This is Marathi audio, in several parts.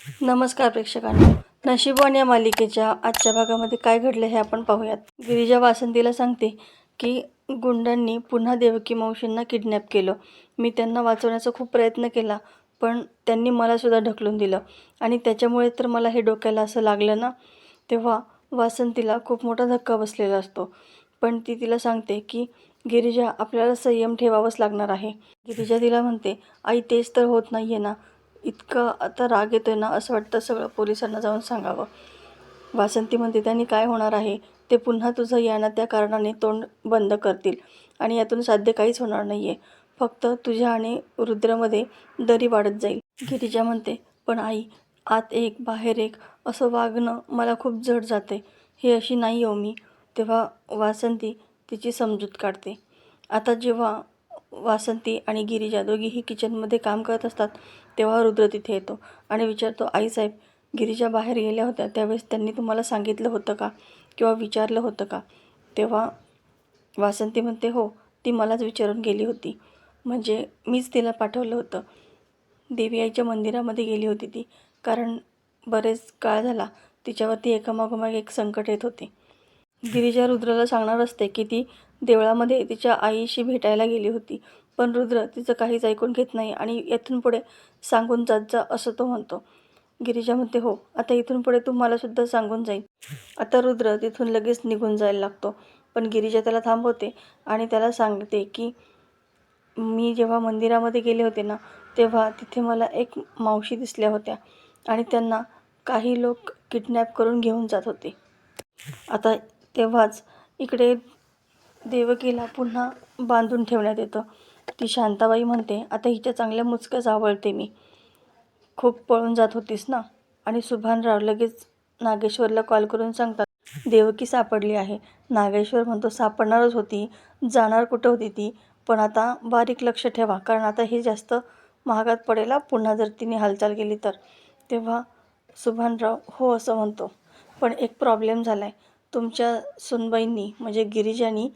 नमस्कार प्रेक्षकांनो. नशीबवान या मालिकेच्या आजच्या भागामध्ये काय घडलं हे आपण पाहूयात. गिरिजा वासंतीला सांगते की गुंडांनी पुन्हा देवकी मावशींना किडनॅप केलं. मी त्यांना वाचवण्याचा खूप प्रयत्न केला, पण त्यांनी मला सुद्धा ढकलून दिलं आणि त्याच्यामुळे तर मला हे डोक्याला असं लागलं ना. तेव्हा वासंतीला खूप मोठा धक्का बसलेला असतो. पण ती तिला सांगते की गिरिजा, आपल्याला संयम ठेवावाच लागणार आहे. गिरिजा तिला म्हणते, आई तेच तर होत नाही आहे ना. इतका आता राग येतोय ना, असं वाटतं सगळं पोलिसांना जाऊन सांगावं. वासंती म्हणते, त्यांनी काय होणार आहे, ते पुन्हा तुझं यानं त्या कारणाने तोंड बंद करतील आणि यातून साध्य काहीच होणार नाही आहे. फक्त तुझ्या आणि रुद्रमध्ये दरी वाढत जाईल. गिरिजा म्हणते, पण आई, आत एक बाहेर एक असं वागणं मला खूप जड जाते. हे अशी नाही हो मी. तेव्हा वासंती तिची समजूत काढते. आता जेव्हा वासंती आणि गिरिजा दोघीही किचनमध्ये काम करत असतात, तेव्हा रुद्र तिथे येतो आणि विचारतो, आईसाहेब, गिरिजा बाहेर गेल्या होत्या त्यावेळेस त्यांनी तुम्हाला सांगितलं होतं का किंवा विचारलं होतं का? तेव्हा वासंती म्हणते, हो, ती मलाच विचारून गेली होती. म्हणजे मीच तिला पाठवलं होतं. देवी आईच्या मंदिरामध्ये गेली होती ती, कारण बरेच काळ झाला तिच्यावरती एकामागोमाग एक संकट येत होते. गिरिजा रुद्राला सांगणार असते की ती देवळामध्ये तिच्या आईशी भेटायला गेली होती, पण रुद्र तिचं काहीच ऐकून घेत नाही आणि इथून पुढे सांगून जात जा असं तो म्हणतो. गिरिजा म्हणते, हो, आता इथून पुढे तू मला सुद्धा सांगून जाईल. आता रुद्र तिथून लगेच निघून जायला लागतो, पण गिरिजा त्याला थांबवते आणि त्याला सांगते की मी जेव्हा मंदिरामध्ये गेले होते ना, तेव्हा तिथे मला एक मावशी दिसल्या होत्या आणि त्यांना काही लोक किडनॅप करून घेऊन जात होते. आता तेव्हाच इकडे देवकीला पुन्हा बांधून ठेवण्यात येतं. ती शांताबाई म्हणते, आता हिच्या चांगल्या मुचक्याच आवळते मी. खूप पळून जात होतीस ना. आणि सुभानराव लगेच नागेश्वरला कॉल करून सांगतात, देवकी सापडली आहे. नागेश्वर म्हणतो, सापडणारच होती, जाणार कुठं होती ती. पण आता बारीक लक्ष ठेवा, कारण आता हे जास्त महागात पडेल पुन्हा जर तिने हालचाल केली तर. तेव्हा सुभानराव हो असं म्हणतो, पण एक प्रॉब्लेम झाला आहे. तुमच्या सुनबाईंनी म्हणजे गिरिजानी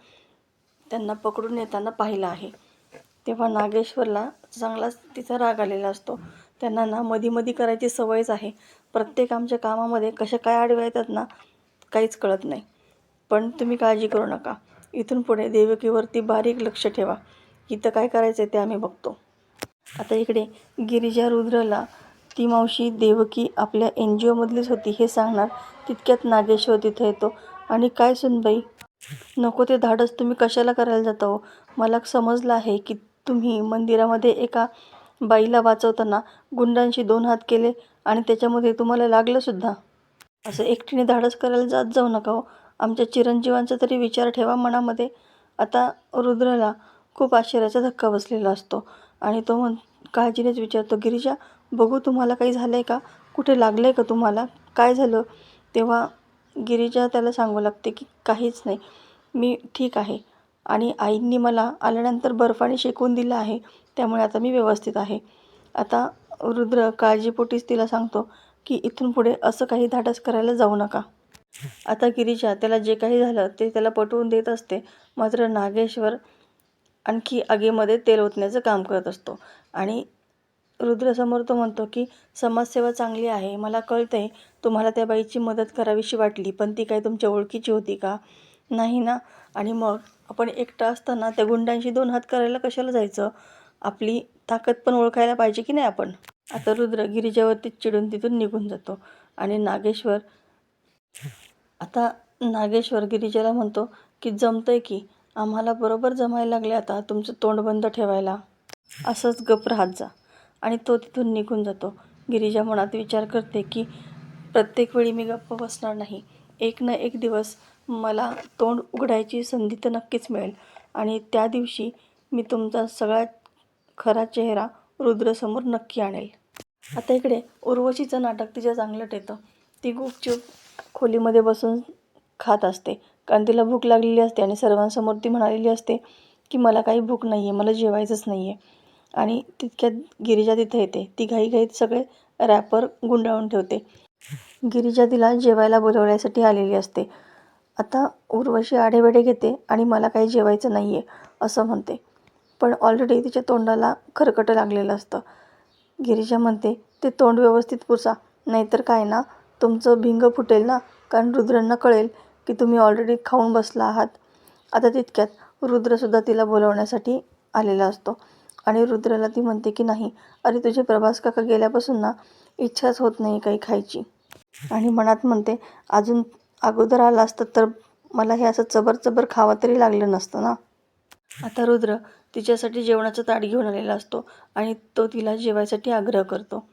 त्यांना पकडून येताना पाहिलं आहे. तेव्हा नागेश्वरला चांगलाच तिचा राग आलेला असतो. त्यांना ना मधी करायची सवयच आहे. प्रत्येक आमच्या कामामध्ये कशा काय आडव्या येतात ना, काहीच कळत नाही. पण तुम्ही काळजी करू नका. इथून पुढे देवकीवरती बारीक लक्ष ठेवा. इथं काय करायचं ते आम्ही बघतो. आता इकडे गिरिजा रुद्रला ती मावशी देवकी आपल्या NGO मधलीच होती हे सांगणार, तितक्यात नागेश्वर तिथे येतो आणि काय सुनबाई, नको ते धाडस तुम्ही कशाला करायला जाता हो. मला समजलं आहे की तुम्ही मंदिरामध्ये एका बाईला वाचवताना गुंडांशी 2 हात केले आणि त्याच्यामध्ये तुम्हाला लागलं सुद्धा. असं एकटीने धाडस करायला जात जाऊ नका हो. आमच्या चिरंजीवांचा तरी विचार ठेवा मनामध्ये. आता रुद्रला खूप आश्चर्याचा धक्का बसलेला असतो आणि तो काळजीनेच विचारतो, गिरिजा, बघू तुम्हाला काही झालं आहे का? कुठे लागलं आहे का तुम्हाला? काय झालं? तेव्हा गिरिजा त्याला सांगू लागते की काहीच नाही, मी ठीक आहे आणि आईंनी मला आल्यानंतर बर्फाने शेकवून दिलं आहे, त्यामुळे आता मी व्यवस्थित आहे. आता रुद्र काळजीपोटीच तिला सांगतो की इथून पुढे असं काही धाडस करायला जाऊ नका. आता गिरिजा त्याला जे काही झालं ते त्याला पटवून देत असते, मात्र नागेश्वर आणखी आगीमध्ये तेल ओतण्याचं काम करत असतो आणि रुद्रसमोर तो म्हणतो की समाजसेवा चांगली आहे, मला कळतंय तुम्हाला त्या बाईची मदत करावीशी वाटली, पण ती काय तुमच्या ओळखीची होती का? नाही ना. आणि मग आपण एकटा असताना त्या गुंडांशी 2 हात करायला कशाला जायचं? आपली ताकद पण ओळखायला पाहिजे की नाही आपण. आता रुद्र गिरिजावरती चिडून तिथून निघून जातो आणि नागेश्वर गिरिजाला म्हणतो की जमतंय की, आम्हाला बरोबर जमायला लागले आता तुमचं तोंड बंद ठेवायला, असंच गप राहत जा. आणि तो तिथून निघून जातो. गिरिजा मनात विचार करते की प्रत्येक वेळी मी गप्प बसणार नाही. एक ना एक दिवस मला तोंड उघडायची संधी तर नक्कीच मिळेल आणि त्या दिवशी मी तुमचा सगळ्यात खरा चेहरा रुद्रसमोर नक्की आणेल. आता इकडे उर्वशीचं नाटक तिच्या चांगलंच येतं. ती गुपचूप खोलीमध्ये बसून खात असते, कारण तिला भूक लागलेली असते आणि सर्वांसमोर ती म्हणालेली असते की मला काही भूक नाही आहे, मला जेवायचंच नाही आहे. आणि तितक्यात गिरिजा तिथे येते. ती घाईघाईत सगळे रॅपर गुंडाळून ठेवते. गिरिजा तिला जेवायला बोलवण्यासाठी आलेली असते. आता उर्वशी आढेवेढे घेते आणि मला काही जेवायचं नाही आहे असं म्हणते, पण ऑलरेडी तिच्या तोंडाला खरकटं लागलेलं असतं. गिरिजा म्हणते, ते तोंड व्यवस्थित पुसा, नाहीतर काय ना, तुमचं भिंग फुटेल ना, कारण रुद्रांना कळेल की तुम्ही ऑलरेडी खाऊन बसला आहात. आता तितक्यात रुद्रसुद्धा तिला बोलवण्यासाठी आलेला असतो आणि रुद्राला ती म्हणते की नाही, अरे तुझे प्रभास काका गेल्यापासून ना इच्छाच होत नाही काही खायची. आणि मनात म्हणते अजून अगोदर आला असतं तर मला हे असं चबर खावं तरी लागलं नसतं ना. आता रुद्र तिच्यासाठी जेवणाचं ताट घेऊन आलेला असतो आणि तो तिला जेवायसाठी आग्रह करतो.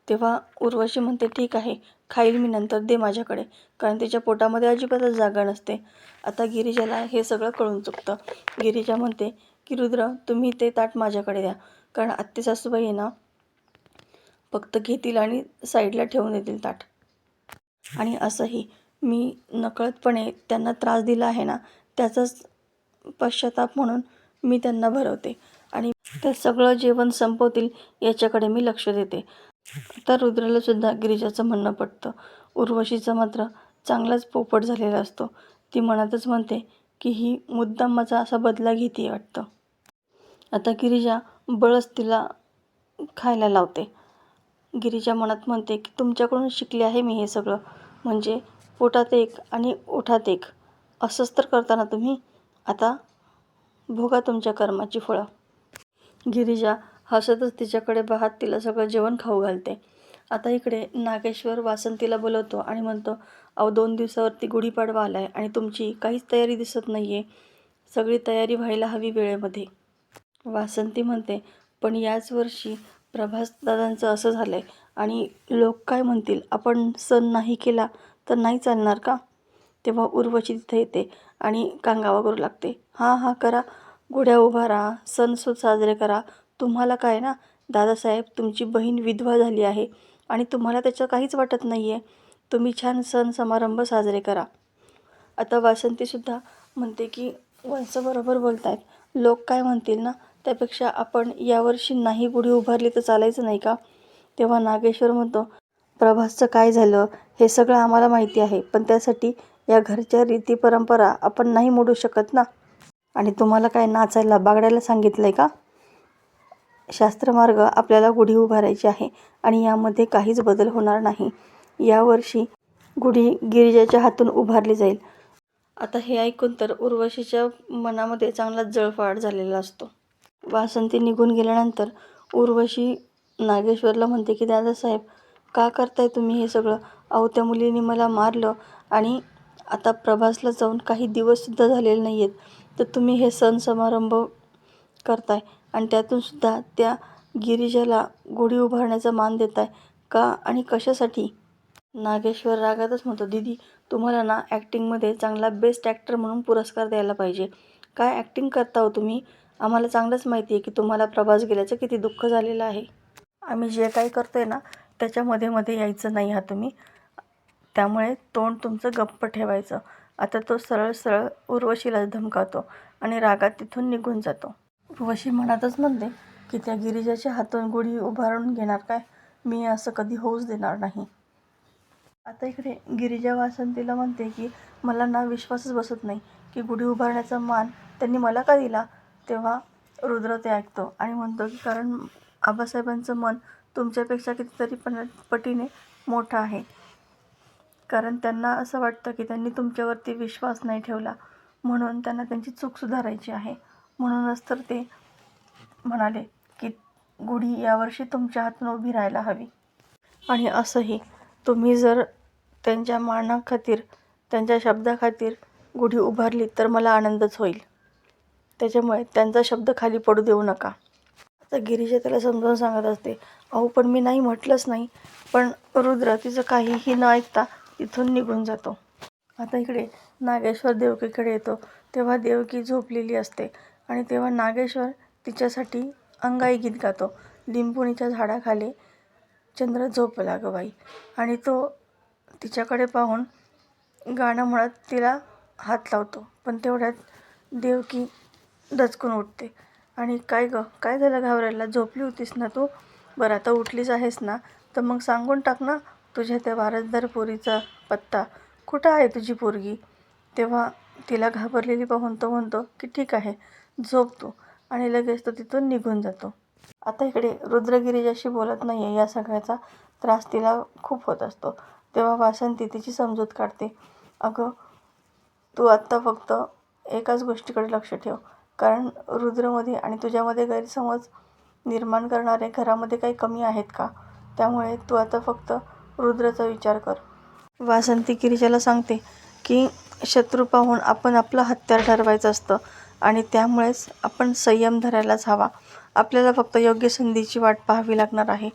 तेव्हा उर्वशी म्हणते ठीक आहे, खाईल मी नंतर, दे माझ्याकडे, कारण तिच्या पोटामध्ये अजिबातच जागा नसते. आता गिरिजाला हे सगळं कळून चुकतं. गिरिजा म्हणते की रुद्र तुम्ही ते ताट माझ्याकडे द्या, कारण आत्ते सासूबाई आहे ना फक्त घेतील आणि साईडला ठेवून देतील ताट. आणि असंही मी नकळतपणे त्यांना त्रास दिला आहे ना, त्याचाच पश्चाताप म्हणून मी त्यांना भरवते आणि ते सगळं जेवण संपवतील याच्याकडे मी लक्ष देते. तर रुद्राला सुद्धा गिरिजाचं म्हणणं पटतं. उर्वशीचा मात्र चांगलाच पोपट झालेला असतो. ती मनातच म्हणते की ही मुद्दाम माझा असा बदला घेते वाटतं. आता गिरिजा बळच तिला खायला लावते. गिरिजा मनात म्हणते की तुमच्याकडून शिकले आहे मी हे सगळं, म्हणजे पोटात एक आणि ओठात एक असंच तर करता ना तुम्ही. आता भोगा तुमच्या कर्माची फळं. गिरिजा हसतच तिच्याकडे पाहत तिला सगळं जेवण खाऊ घालते. आता इकडे नागेश्वर वासंतीला बोलवतो आणि म्हणतो, अहो 2 दिवसावरती गुढीपाडवा आला आहे आणि तुमची काहीच तयारी दिसत नाही आहे. सगळी तयारी व्हायला हवी वेळेमध्ये. वासंती म्हणते, पण याच वर्षी प्रभासदादांचं असं झालं आहे आणि लोक काय म्हणतील, आपण सण नाही केला तर नाही चालणार का. तेव्हा उर्वशी तिथे येते आणि कांगावा करू लागते, हां करा, गुढ्या उभारा, सण साजरे करा. तुम्हाला काय ना दादासाहेब, तुमची बहीण विधवा झाली आहे आणि तुम्हाला त्याचं काहीच वाटत नाही आहे. तुम्ही छान सण समारंभ साजरे करा. आता वासंतीसुद्धा म्हणते की वंस बरोबर बोलत आहेत, लोक काय म्हणतील ना, त्यापेक्षा आपण यावर्षी नाही गुढी उभारली तर चालायचं नाही का. तेव्हा नागेश्वर म्हणतो, प्रभासचं काय झालं हे सगळं आम्हाला माहिती आहे, पण त्यासाठी या घरच्या रीती परंपरा आपण नाही मोडू शकत ना. आणि तुम्हाला काय नाचायला बागडायला सांगितलं आहे का. शास्त्रमार्ग आपल्याला गुढी उभारायची आहे आणि यामध्ये काहीच बदल होणार नाही. यावर्षी गुढी गिरिजाच्या हातून उभारली जाईल. आता हे ऐकून तर उर्वशीच्या मनामध्ये चांगलाच जळफाट झालेला असतो. वासंती निघून गेल्यानंतर उर्वशी नागेश्वरला म्हणते की दादासाहेब का करताय तुम्ही हे सगळं. अहो त्या मुलीने मला मारलं आणि आता प्रभासला जाऊन काही दिवससुद्धा झालेले नाही आहेत, तर तुम्ही हे सण समारंभ करताय आणि त्यातूनसुद्धा त्या गिरिजाला गुढी उभारण्याचा मान देताय का आणि कशासाठी. नागेश्वर रागातच म्हणतो, दीदी तुम्हाला ना ॲक्टिंगमध्ये चांगला बेस्ट ॲक्टर म्हणून पुरस्कार द्यायला पाहिजे. काय ॲक्टिंग करता हो तुम्ही. आम्हाला चांगलंच माहिती आहे की तुम्हाला प्रभास गेल्याचं किती दुःख झालेलं आहे. आम्ही जे काही करतोय ना त्याच्या मध्ये यायचं नाही हा तुम्ही. त्यामुळे तोंड तुमचं गप्प ठेवायचं. आता तो सरळ उर्वशीला धमकावतो आणि रागात तिथून निघून जातो. उर्वशी मनातच म्हणते की त्या गिरिजाच्या हातून गुढी उभारून घेणार काय, मी असं कधी होऊच देणार नाही. आता इकडे गिरिजा वासंतीला म्हणते की मला ना विश्वासच बसत नाही की गुढी उभारण्याचा मान त्यांनी मला का दिला. तेव्हा रुद्र ते ऐकतो आणि म्हणतो की कारण आबासाहेबांचं मन तुमच्यापेक्षा कितीतरी पटीने मोठं आहे. कारण त्यांना असं वाटतं की त्यांनी तुमच्यावरती विश्वास नाही ठेवला, म्हणून त्यांना त्यांची चूक सुधारायची आहे. म्हणूनच तर ते म्हणाले की गुढी यावर्षी तुमच्या हातून उभी राहायला हवी. आणि असंही तुम्ही जर त्यांच्या मानाखातीर, त्यांच्या शब्दाखातीर गुढी उभारली तर मला आनंदच होईल. त्याच्यामुळे त्यांचा शब्द खाली पडू देऊ नका. आता गिरिजा त्याला समजावून सांगत असते, अहो पण मी नाही म्हटलंच नाही. पण रुद्र तिचं काहीही न ऐकता तिथून निघून जातो. आता इकडे नागेश्वर देवकीकडे येतो. तेव्हा देवकी झोपलेली असते आणि तेव्हा नागेश्वर तिच्यासाठी अंगाई गीत गातो. लिंबुणीच्या झाडाखाली चंद्र झोपला गं बाई. आणि तो तिच्याकडे पाहून गाणं म्हणत तिला हात लावतो. पण तेवढ्यात देवकी दचकून उठते आणि काय गं, काय झालं घाबरायला, झोपली होतीस ना तू. बरं आता उठलीच आहेस ना, तर मग सांगून टाक ना तुझ्या त्या वारसदार पोरीचा पत्ता. कुठं आहे तुझी पोरगी. तेव्हा तिला घाबरलेली पाहून तो म्हणतो की ठीक आहे, झोप तू. आणि लगेच तो तिथून निघून जातो. आता इकडे रुद्र गिरिजाशी बोलत नाही आहे या सगळ्याचा त्रास तिला खूप होत असतो. तेव्हा वासंती तिची समजूत काढते. अगं, तू आत्ता फक्त एकाच गोष्टीकडे लक्ष ठेव, कारण रुद्रमध्ये आणि तुझ्यामध्ये गैरसमज निर्माण करणारे घरामध्ये काही कमी आहेत का? त्यामुळे तू आता फक्त रुद्रचा विचार कर. वासंती गिरिजाला सांगते की शत्रू पाहून आपण आपलं हत्यार ठरवायचं असतं आणि त्यामुळेच आपण संयम धरायलाच हवा. आपल्याला फक्त योग्य संधीची वाट पाहावी लागणार आहे.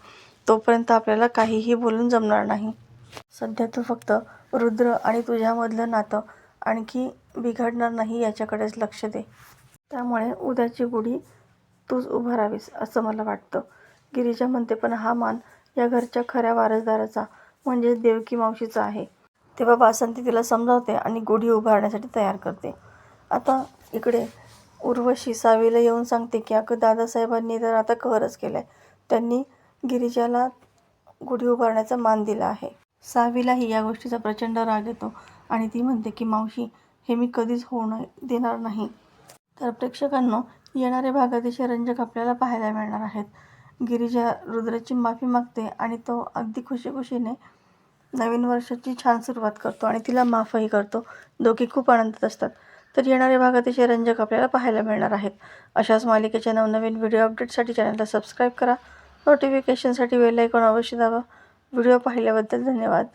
तोपर्यंत आपल्याला काहीही बोलून जमणार नाही. सध्या तू फक्त रुद्र आणि तुझ्यामधलं नातं आणखी बिघडणार नाही याच्याकडेच लक्ष दे. त्यामुळे उद्याची गुढी तूच उभारावीस असं मला वाटतं. गिरिजा म्हणते, पण हा मान या घरच्या खऱ्या वारसदाराचा म्हणजेच देवकी मावशीचा आहे. तेव्हा वासंती तिला समजावते आणि गुढी उभारण्यासाठी तयार करते. आता इकडे उर्वशी सावीला येऊन सांगते की अगं, दादासाहेबांनी तर आता कहरच केलाय. त्यांनी गिरिजाला गुढी उभारण्याचा मान दिला आहे. सावीलाही या गोष्टीचा प्रचंड राग येतो आणि ती म्हणते की मावशी, हे मी कधीच होऊ देणार नाही. तर प्रेक्षकांनो, येणारे भाग अतिशय रंजक आपल्याला पाहायला मिळणार आहेत. गिरिजा रुद्राची माफी मागते आणि तो अगदी खुशीखुशीने नवीन वर्षाची छान सुरुवात करतो आणि तिला माफही करतो. दोघे खूप आनंदात असतात. तर येणारे भाग अतिशय रंजक आपल्याला पाहायला मिळणार आहेत. अशाच मालिकेच्या नवनवीन व्हिडिओ अपडेटसाठी चॅनलला सबस्क्राईब करा. नोटिफिकेशनसाठी बेल आयकॉन अवश्य दाबा. व्हिडिओ पाहिल्याबद्दल धन्यवाद.